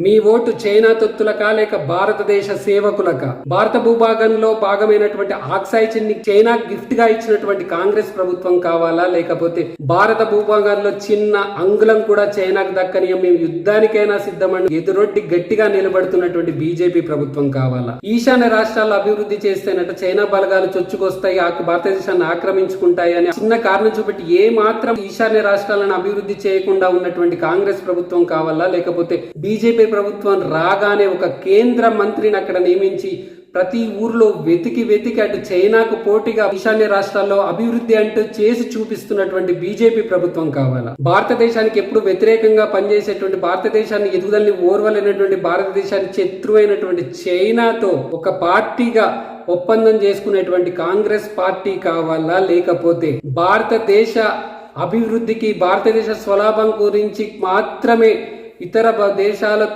మీ vote China తొత్తులకా లేక భారతదేశ సేవకులకా? భారత భూభాగంలో భాగమైనటువంటి ఆక్సైడ్ ని చైనా గిఫ్ట్ గా ఇచ్చినటువంటి కాంగ్రెస్ ప్రభుత్వం కావాలా, లేకపోతే భారత భూభాగంలో చిన్న అంగుళం కూడా చైనాకు దక్కని మేము యుద్ధానికైనా సిద్ధమని ఎదురొడ్డి గట్టిగా నిలబడుతున్నటువంటి బీజేపీ ప్రభుత్వం కావాలా? ఈశాన్య రాష్ట్రాల్లో అభివృద్ధి చేస్తేనట చైనా బలగాలు చొచ్చుకొస్తాయి, భారతదేశాన్ని ఆక్రమించుకుంటాయి అని చిన్న కారణం చూపెట్టి ఏ మాత్రం ఈశాన్య రాష్ట్రాలను అభివృద్ధి చేయకుండా ఉన్నటువంటి కాంగ్రెస్ ప్రభుత్వం కావాలా, లేకపోతే బీజేపీ ప్రభుత్వం రాగానే ఒక కేంద్ర మంత్రిని అక్కడ నియమించి ప్రతి ఊర్లో వెతికి అటు చైనాకు పోటీగా ఈశాన్య రాష్ట్రాల్లో అభివృద్ధి అంటూ చేసి చూపిస్తున్నటువంటి బీజేపీ ప్రభుత్వం కావాలా? భారతదేశానికి ఎప్పుడు వ్యతిరేకంగా పనిచేసేటువంటి, భారతదేశాన్ని ఎదుగుదలని ఓర్వలేనటువంటి, భారతదేశానికి శత్రువైనటువంటి చైనాతో ఒక పార్టీగా ఒప్పందం చేసుకునేటువంటి కాంగ్రెస్ పార్టీ కావాలా, లేకపోతే భారతదేశ అభివృద్ధికి, భారతదేశ స్వలాభం గురించి మాత్రమే ఇతర దేశాలతో